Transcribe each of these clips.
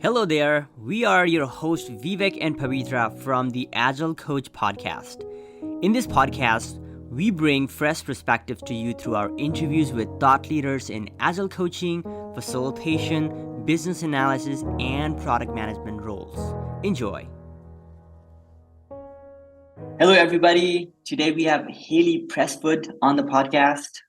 Hello there, we are your hosts Vivek and Pavitra from the Agile Coach podcast. In this podcast, we bring fresh perspectives to you through our interviews with thought leaders in Agile coaching, facilitation, business analysis, and product management roles. Enjoy. Hello, everybody. Today we have Haley Prestwood on the podcast.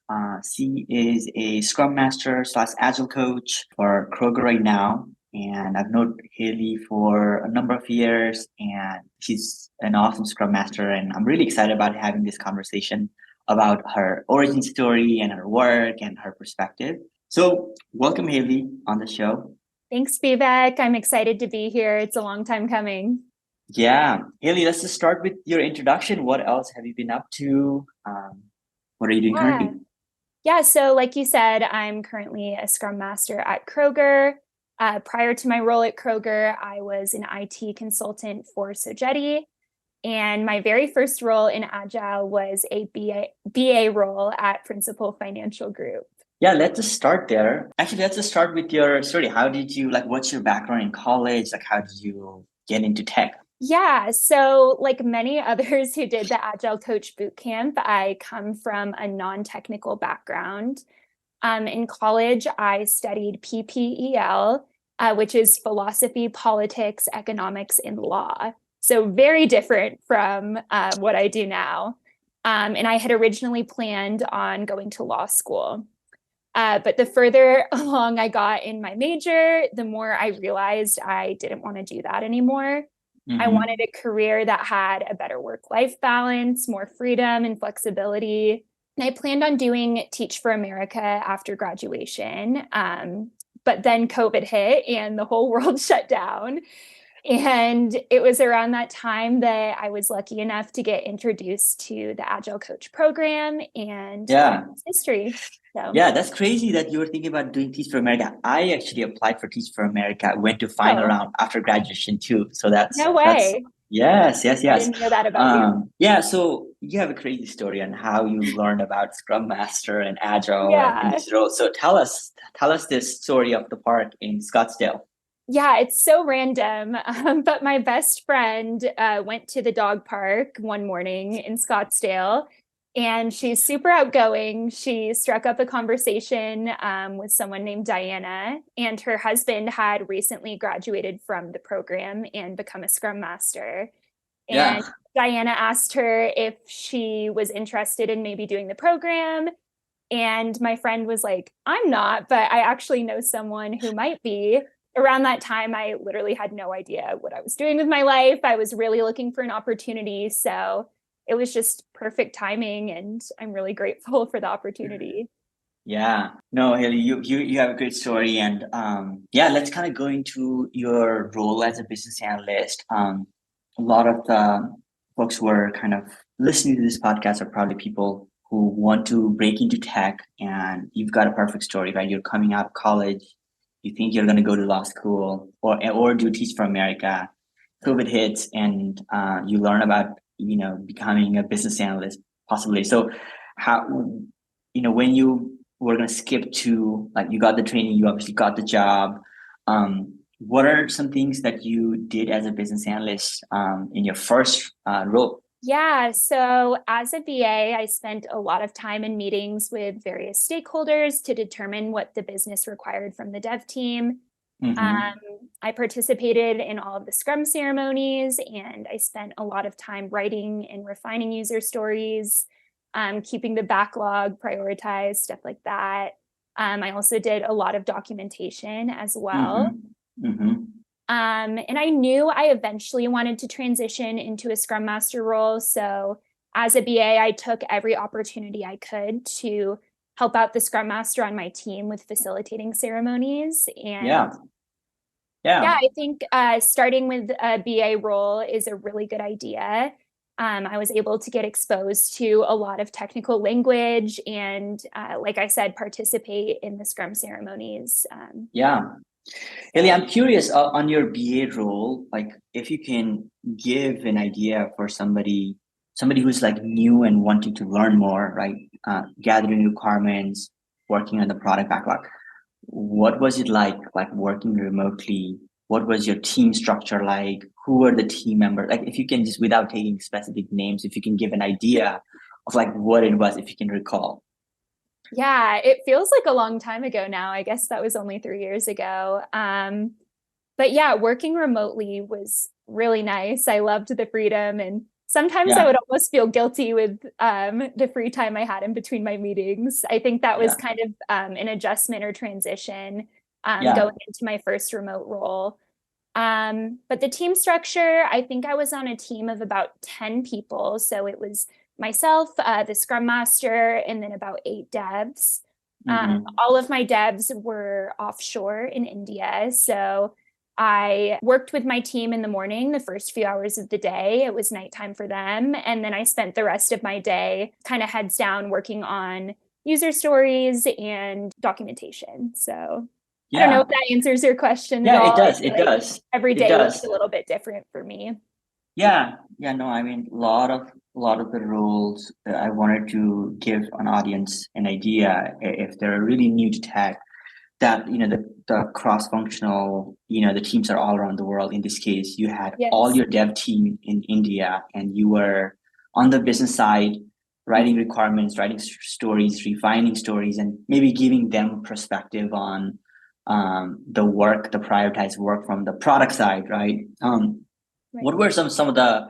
She is a Scrum Master / Agile Coach for Kroger right now. And I've known Haley for a number of years, and she's an awesome Scrum Master. And I'm really excited about having this conversation about her origin story and her work and her perspective. So welcome, Haley, on the show. Thanks, Vivek. I'm excited to be here. It's a long time coming. Yeah. Haley, let's just start with your introduction. What else have you been up to? What are you doing currently? Yeah, so like you said, I'm currently a Scrum Master at Kroger. Prior to my role at Kroger, I was an IT consultant for Sogeti, and my very first role in Agile was a BA role at Principal Financial Group. Yeah, let's just start there. Actually, let's just start with your story. How did you, what's your background in college? How did you get into tech? Yeah, so like many others who did the Agile Coach Bootcamp, I come from a non-technical background. In college, I studied PPEL, which is philosophy, politics, economics, and law. So very different from what I do now. And I had originally planned on going to law school. But the further along I got in my major, the more I realized I didn't want to do that anymore. Mm-hmm. I wanted a career that had a better work-life balance, more freedom and flexibility. And I planned on doing Teach for America after graduation. But then COVID hit and the whole world shut down. And it was around that time that I was lucky enough to get introduced to the Agile Coach program, and history. So. Yeah, that's crazy that you were thinking about doing Teach for America. I actually applied for Teach for America, went to final round after graduation too. So that's no way. Yes. I didn't know that about you. Yeah, so you have a crazy story on how you learned about Scrum Master and Agile in this role. So tell us this story of the park in Scottsdale. Yeah, it's so random. But my best friend went to the dog park one morning in Scottsdale, and she's super outgoing. She struck up a conversation with someone named Diana, and her husband had recently graduated from the program and become a Scrum Master. And Diana asked her if she was interested in maybe doing the program. And my friend was like, I'm not, but I actually know someone who might be. Around that time, I literally had no idea what I was doing with my life. I was really looking for an opportunity. So it was just perfect timing, and I'm really grateful for the opportunity. Yeah, no, Haley, you have a great story, and let's kind of go into your role as a business analyst. A lot of the folks who are kind of listening to this podcast are probably people who want to break into tech, and you've got a perfect story, right? You're coming out of college, you think you're going to go to law school or do Teach for America. COVID hits, and you learn about becoming a business analyst possibly. So how when you were going to skip to you got the training, you obviously got the job. What are some things that you did as a business analyst in your first role? Yeah, so as a BA, I spent a lot of time in meetings with various stakeholders to determine what the business required from the dev team. Mm-hmm. I participated in all of the Scrum ceremonies, and I spent a lot of time writing and refining user stories, keeping the backlog prioritized, stuff like that. I also did a lot of documentation as well. Mm-hmm. Mm-hmm. And I knew I eventually wanted to transition into a Scrum Master role. So as a BA, I took every opportunity I could to help out the Scrum Master on my team with facilitating ceremonies. And I think starting with a BA role is a really good idea. I was able to get exposed to a lot of technical language and, like I said, participate in the Scrum ceremonies. Haley, I'm curious on your BA role, if you can give an idea for somebody who's new and wanting to learn more, right? Gathering requirements, working on the product backlog. What was it like working remotely What was your team structure like? Who were the team members? Like, if you can just, without taking specific names, if you can give an idea of like what it was, if you can recall. Yeah, it feels like a long time ago now. I guess that was only 3 years ago. But yeah, working remotely was really nice. I loved the freedom, and sometimes I would almost feel guilty with the free time I had in between my meetings. I think that was kind of an adjustment or transition going into my first remote role. But the team structure, I think I was on a team of about 10 people. So it was myself, the Scrum Master, and then about 8 devs. All of my devs were offshore in India. So I worked with my team in the morning, the first few hours of the day. It was nighttime for them. And then I spent the rest of my day kind of heads down working on user stories and documentation. So I don't know if that answers your question at all. It does. It does. Every day was a little bit different for me. Yeah. No, I mean, a lot of the roles that I wanted to give an audience an idea, if they're really new to tech, that, the cross-functional, the teams are all around the world. In this case, you had all your dev team in India, and you were on the business side, writing requirements, writing stories, refining stories, and maybe giving them perspective on the prioritized work from the product side, right? What were some of the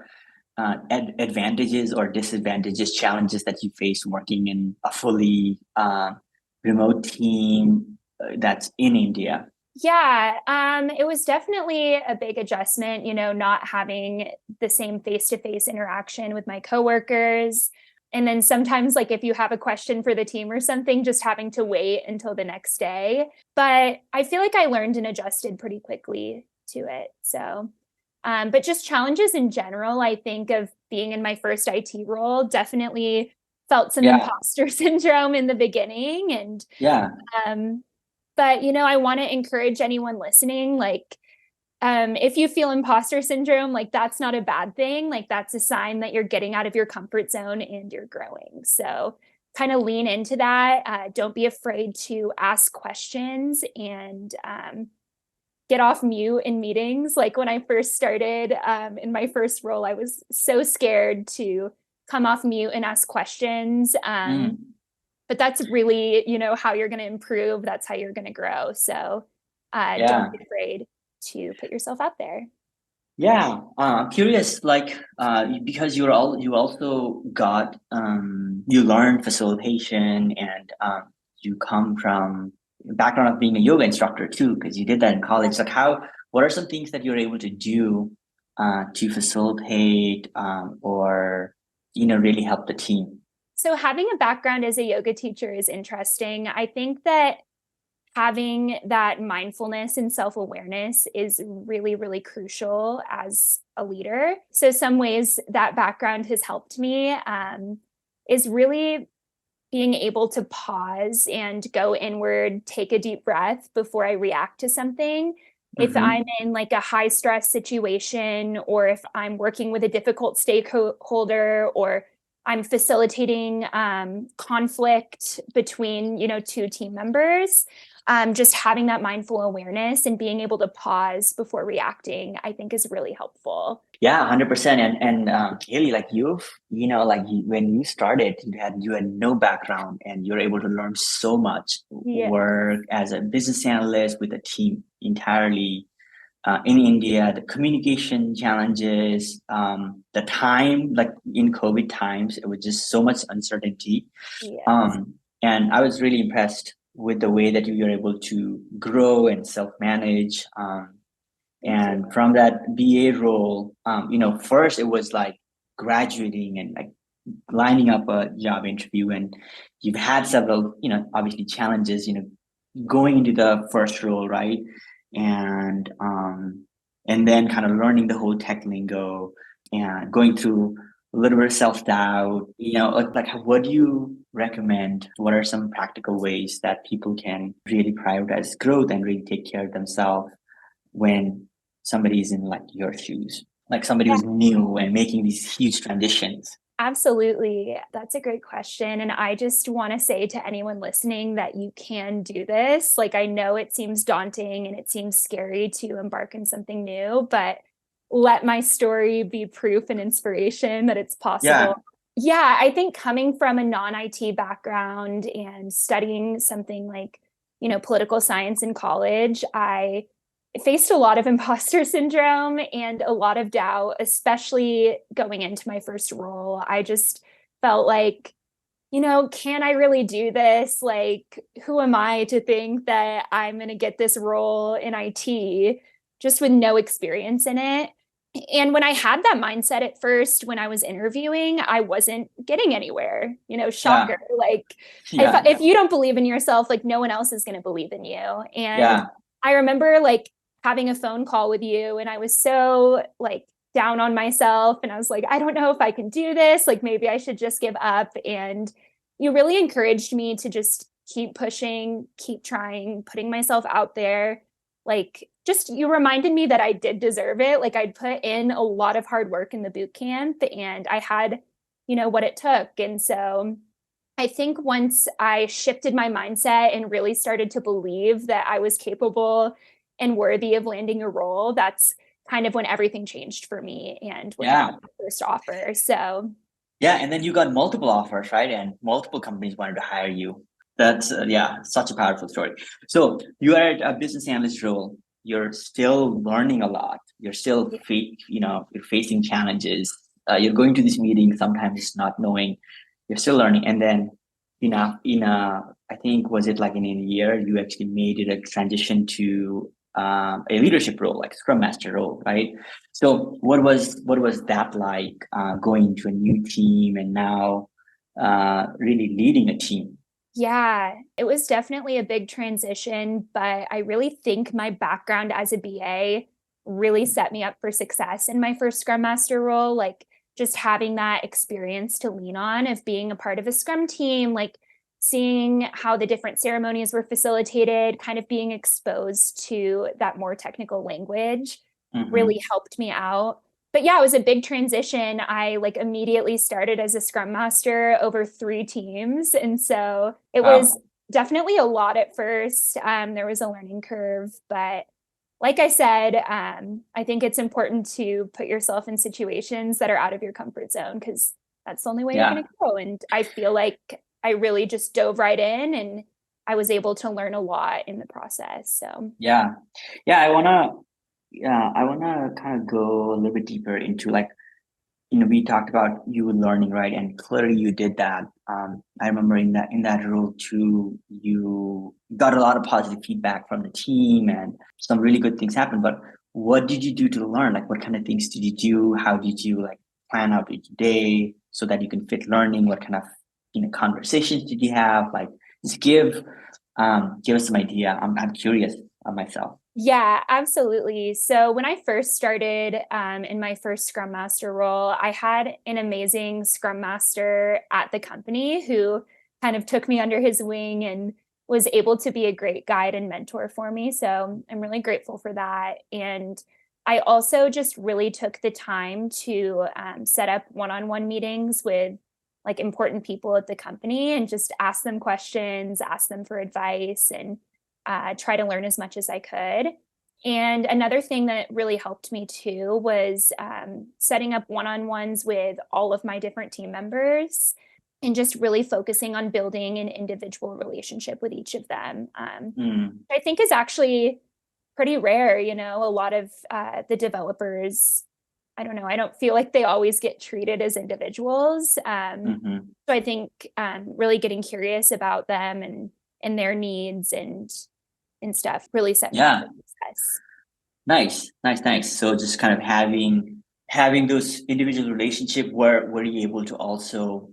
advantages or disadvantages, challenges that you faced working in a fully remote team that's in India? Yeah, it was definitely a big adjustment, not having the same face-to-face interaction with my coworkers. And then sometimes, like, if you have a question for the team or something, just having to wait until the next day. But I feel like I learned and adjusted pretty quickly to it. So, but just challenges in general, I think of being in my first IT role, definitely felt some imposter syndrome in the beginning. And but, I want to encourage anyone listening, like, if you feel imposter syndrome, like, that's not a bad thing. Like, that's a sign that you're getting out of your comfort zone and you're growing. So kind of lean into that. Don't be afraid to ask questions and get off mute in meetings. Like, when I first started in my first role, I was so scared to come off mute and ask questions. But that's really, how you're going to improve. That's how you're going to grow. So don't be afraid to put yourself out there. Yeah, I'm curious, like, because you also got, you learned facilitation, and you come from a background of being a yoga instructor too, because you did that in college. Like, what are some things that you're able to do to facilitate or, really help the team? So having a background as a yoga teacher is interesting. I think that having that mindfulness and self-awareness is really, really crucial as a leader. So some ways that background has helped me is really being able to pause and go inward, take a deep breath before I react to something. If I'm in like a high stress situation, or if I'm working with a difficult stakeholder, or I'm facilitating conflict between, 2 team members. Just having that mindful awareness and being able to pause before reacting, I think, is really helpful. Yeah, 100%. And Haley, like, when you started, you had no background, and you're able to learn so much. Work as a business analyst with a team entirely in India, the communication challenges, the time, like in COVID times, it was just so much uncertainty. And I was really impressed with the way that you were able to grow and self-manage. And from that BA role, first it was like graduating and like lining up a job interview, and you've had several, obviously challenges, going into the first role, right? And then kind of learning the whole tech lingo and going through a little bit of self-doubt, like what do you recommend? What are some practical ways that people can really prioritize growth and really take care of themselves when somebody's in like your shoes, like somebody who's new and making these huge transitions? Absolutely. That's a great question. And I just want to say to anyone listening that you can do this. Like, I know it seems daunting and it seems scary to embark on something new, but let my story be proof and inspiration that it's possible. Yeah. Yeah, I think coming from a non-IT background and studying something like, political science in college, I faced a lot of imposter syndrome and a lot of doubt, especially going into my first role. I just felt like, can I really do this? Like, who am I to think that I'm going to get this role in IT just with no experience in it? And when I had that mindset at first, when I was interviewing, I wasn't getting anywhere, Yeah. shocker. Like, Yeah. if you don't believe in yourself, like no one else is going to believe in you. And Yeah. I remember like having a phone call with you and I was so like down on myself and I was like, I don't know if I can do this. Like maybe I should just give up. And you really encouraged me to just keep pushing, keep trying, putting myself out there. Like just you reminded me that I did deserve it. Like I'd put in a lot of hard work in the boot camp and I had, what it took. And so I think once I shifted my mindset and really started to believe that I was capable and worthy of landing a role, that's kind of when everything changed for me and when I Yeah. got my first offer. So Yeah. And then you got multiple offers, right? And multiple companies wanted to hire you. That's, such a powerful story. So you are at a business analyst role. You're still learning a lot. You're still, you're facing challenges. You're going to these meetings, sometimes not knowing. You're still learning. And then, I think, was it like in a year, you actually made it a transition to a leadership role, like Scrum Master role, right? So what was that like, going to a new team and now really leading a team? yeah, it was definitely a big transition, but I really think my background as a BA really set me up for success in my first Scrum Master role. Like just having that experience to lean on of being a part of a Scrum team, like seeing how the different ceremonies were facilitated, kind of being exposed to that more technical language really Hmm. helped me out. But yeah, it was a big transition. I like immediately started as a Scrum Master over 3 teams. And so it was Wow. definitely a lot at first. There was a learning curve, but like I said, I think it's important to put yourself in situations that are out of your comfort zone because that's the only way you're Yeah. going to grow. And I feel like I really just dove right in and I was able to learn a lot in the process. So Yeah. Yeah. I wanna kind of go a little bit deeper into, like, we talked about you learning, right? And clearly you did that. I remember in that role too, you got a lot of positive feedback from the team and some really good things happened. But what did you do to learn? Like, what kind of things did you do? How did you, like, plan out each day so that you can fit learning? What kind of, conversations did you have? Like, just give us some idea. I'm curious myself. yeah, absolutely. So when I first started in my first Scrum Master role, I had an amazing Scrum Master at the company who kind of took me under his wing and was able to be a great guide and mentor for me. So I'm really grateful for that. And I also just really took the time to set up one-on-one meetings with like important people at the company and just ask them questions, ask them for advice, and try to learn as much as I could. And another thing that really helped me too was setting up one on ones with all of my different team members and just really focusing on building an individual relationship with each of them. Mm, I think is actually pretty rare. A lot of the developers, I don't know, I don't feel like they always get treated as individuals. mhm. So I think really getting curious about them and their needs and stuff really set me up Yeah. for success. Nice, nice, nice. So just kind of having those individual relationship where were you able to also,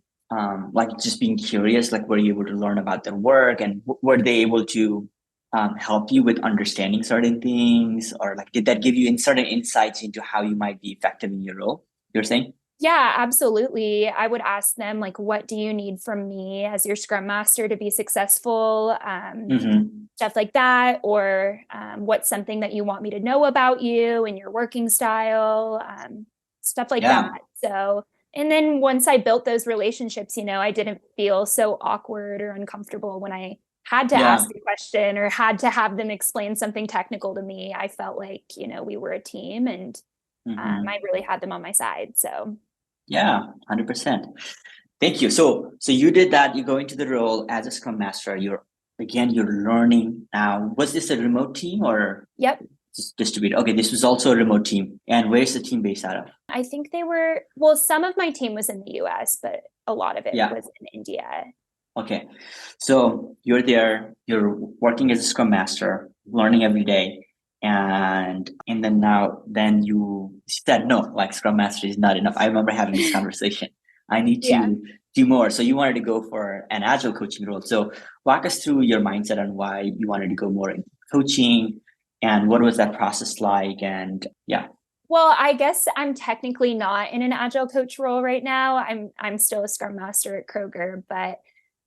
like, just being curious, like, were you able to learn about their work and were they able to help you with understanding certain things, or like did that give you in certain insights into how you might be effective in your role? You're saying? Yeah, absolutely. I would ask them like, what do you need from me as your Scrum Master to be successful? Mm-hmm. Stuff like that, or what's something that you want me to know about you and your working style, stuff like that. Yeah. So And then once I built those relationships, I didn't feel so awkward or uncomfortable when I had to Yeah. ask a question or had to have them explain something technical to me. I felt like, we were a team, and Mhm. I really had them on my side. So Yeah, 100%. Thank you. So you did that. You go into the role as a Scrum Master. You're learning now. Was this a remote team or yep. just distributed? Okay, this was also a remote team. And where's the team based out of? I think well, some of my team was in the US, but a lot of it Yeah. was in India. Okay. So you're there, you're working as a Scrum Master, learning every day. And then you said no, like Scrum Master is not enough. I remember having this conversation. I need Yeah. to do more. So you wanted to go for an agile coaching role. So walk us through your mindset on why you wanted to go more in coaching and what was that process like? And yeah. Well, I guess I'm technically not in an agile coach role right now. I'm still a Scrum Master at Kroger, but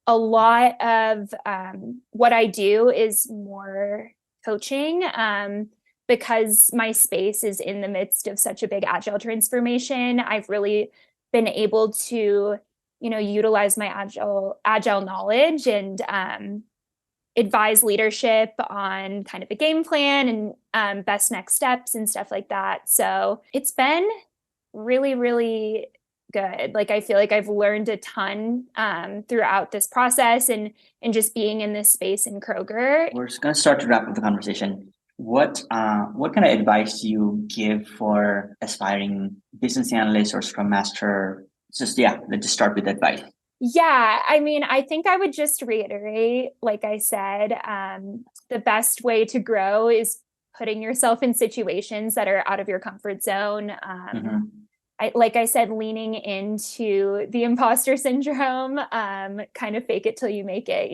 a lot of what I do is more coaching, because my space is in the midst of such a big agile transformation. I've really been able to, utilize my agile knowledge and advise leadership on kind of a game plan and best next steps and stuff like that. So it's been really, really good. Like, I feel like I've learned a ton throughout this process and just being in this space in Kroger. We're just going to start to wrap up the conversation. What kind of advice do you give for aspiring business analysts or Scrum Master? Let's just start with advice. Yeah, I mean, I think I would just reiterate, like I said, the best way to grow is putting yourself in situations that are out of your comfort zone. Like I said, leaning into the imposter syndrome, kind of fake it till you make it,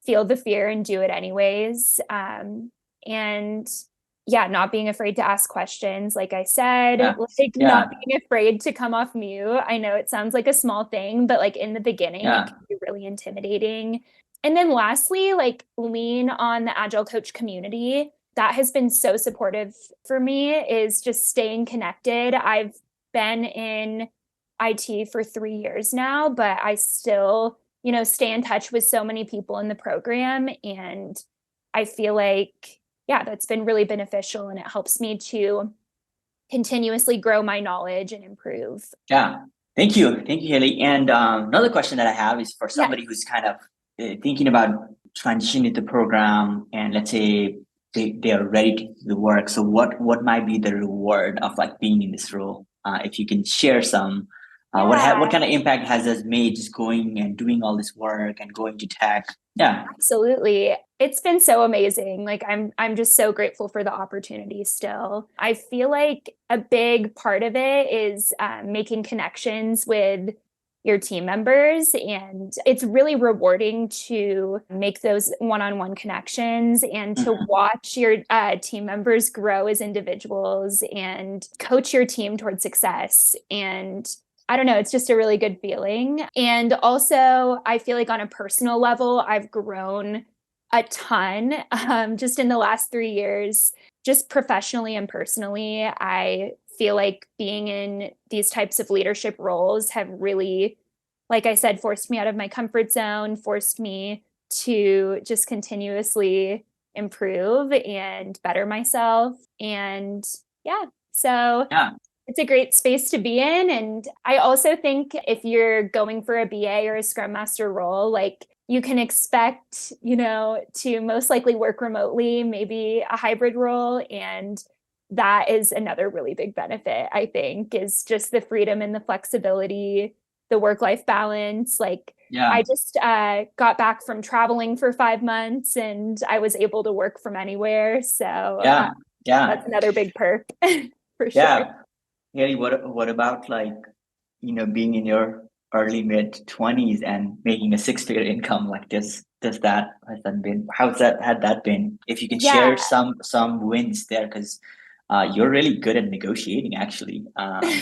feel the fear and do it anyways. And yeah, not being afraid to ask questions, like I said, not being afraid to come off mute. I know it sounds like a small thing, but like in the beginning, it can be really intimidating. And then lastly, like lean on the Agile Coach community. That has been so supportive for me, is just staying connected. I've been in IT for 3 years now, but I still, stay in touch with so many people in the program. And I feel like, yeah, that's been really beneficial, and it helps me to continuously grow my knowledge and improve. Yeah. Thank you, Haley. And another question that I have is for somebody who's kind of thinking about transitioning the program, and let's say they are ready to do the work. So what might be the reward of like being in this role? If you can share some, what kind of impact has this made just going and doing all this work and going to tech? Yeah, absolutely. It's been so amazing. Like I'm just so grateful for the opportunity still. I feel like a big part of it is making connections with your team members. And it's really rewarding to make those one-on-one connections and to watch your team members grow as individuals and coach your team towards success. And I don't know, it's just a really good feeling. And also, I feel like on a personal level, I've grown a ton just in the last 3 years, just professionally and personally. I feel like being in these types of leadership roles have really, like I said, forced me out of my comfort zone, forced me to just continuously improve and better myself. And so it's a great space to be in. And I also think if you're going for a BA or a Scrum Master role, like you can expect, to most likely work remotely, maybe a hybrid role. And that is another really big benefit, I think, is just the freedom and the flexibility, the work-life balance. Like I just got back from traveling for 5 months and I was able to work from anywhere. So that's another big perk for sure. Haley, what about like, being in your early mid-20s and making a 6-figure income? Like how's that had that been? If you can share some wins there, because you're really good at negotiating actually.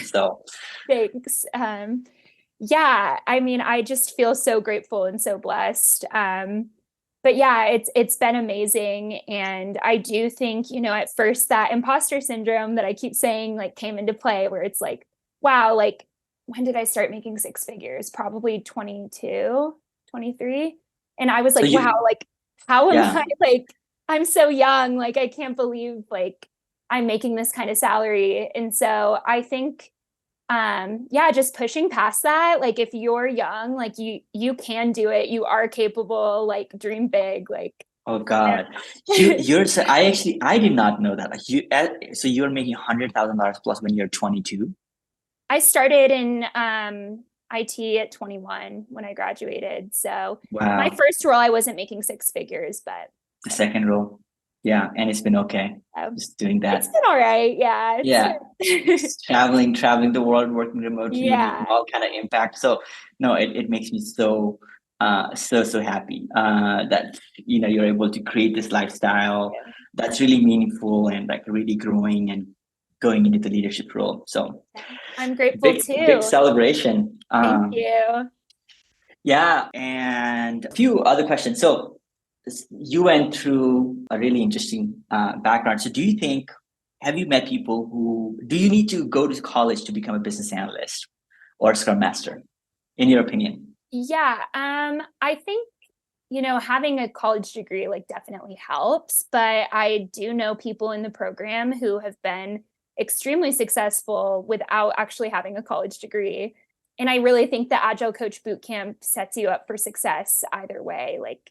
So thanks. I mean, I just feel so grateful and so blessed. But yeah, it's been amazing. And I do think, at first that imposter syndrome that I keep saying like came into play, where it's like, wow, like when did I start making six figures? Probably 22, 23. And I was So like, wow, like how am yeah, I like, I'm so young. Like, I can't believe like I'm making this kind of salary. And so I think, yeah, just pushing past that. Like if you're young, like you can do it. You are capable, like dream big, like. oh God, I did not know that. Like so you're making $100,000 plus when you're 22. I started in IT at 21 when I graduated. So my Wow, first role, I wasn't making six figures, but the second role, yeah, and it's been okay, just doing it's that. been all right. Yeah, Yeah, it's just traveling the world, working remotely, making yeah, all kind of impact. So no, it makes me so so happy that you're able to create this lifestyle that's really meaningful and like really growing and going into the leadership role. So I'm grateful big too. celebration. Thank you. Yeah, and a few other questions. So you went through a really interesting background. So have you met people do you need to go to college to become a business analyst or a Scrum Master, in your opinion? Yeah, I think having a college degree like definitely helps, but I do know people in the program who have been extremely successful without actually having a college degree. And I really think the Agile Coach Bootcamp sets you up for success either way. Like,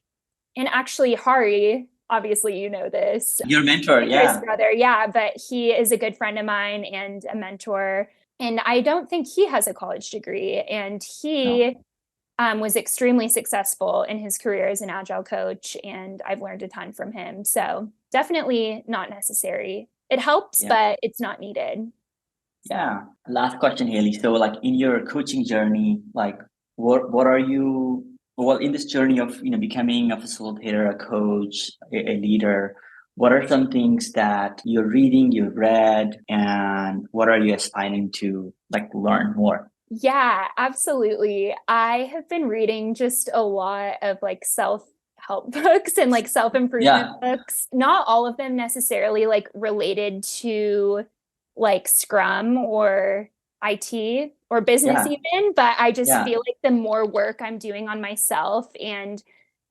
and actually, Hari, obviously, you know this, Your mentor, his yeah. brother, yeah, but he is a good friend of mine and a mentor. And I don't think he has a college degree. And No. he was extremely successful in his career as an Agile coach, and I've learned a ton from him. So definitely not necessary. It helps, Yeah. but it's not needed. So Yeah. Last question, Haley. So like in your coaching journey, like what are you well in this journey of becoming a facilitator, a coach, a leader, what are some things that you're reading, you've read, and what are you aspiring to like learn more? yeah, absolutely. I have been reading just a lot of like self-help books and like self-improvement Yeah. books. Not all of them necessarily like related to like Scrum or IT or business Yeah. even, but I just Yeah. feel like the more work I'm doing on myself and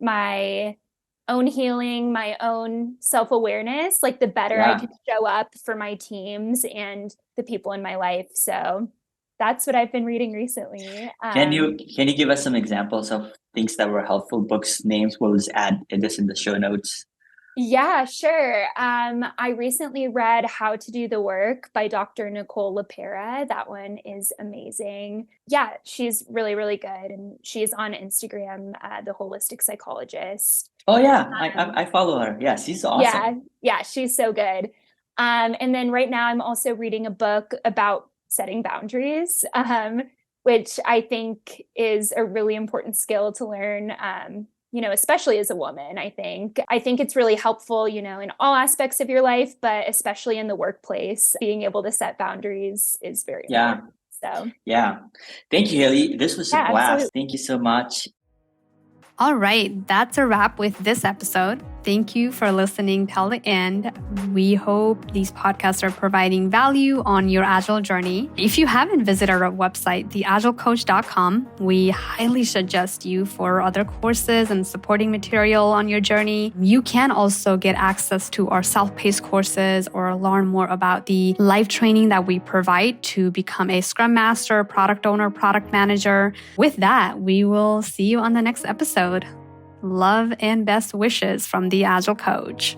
my own healing, my own self-awareness, like the better I Yeah. can show up for my teams and the people in my life. So that's what I've been reading recently. Can you give us some examples of things that were helpful, books, names? We'll just add this in the show notes. Yeah, sure. I recently read How to Do the Work by Dr. Nicole LaPera. That one is amazing. Yeah, she's really, really good. And she's on Instagram, the holistic psychologist. Oh yeah, Um, I follow her. Yeah, she's yeah, awesome. yeah, she's so good. And then right now I'm also reading a book about setting boundaries, which I think is a really important skill to learn. Especially as a woman, I think it's really helpful, in all aspects of your life, but especially in the workplace, being able to set boundaries is very Yeah, important. So yeah. Thank you, Haley. This was a yeah, absolutely. blast. Thank you so much. All right, that's a wrap with this episode. Thank you for listening till the end. We hope these podcasts are providing value on your Agile journey. If you haven't visited our website, theagilecoach.com, we highly suggest you for other courses and supporting material on your journey. You can also get access to our self-paced courses or learn more about the live training that we provide to become a Scrum Master, product owner, product manager. With that, we will see you on the next episode. Love and best wishes from the Agile Coach.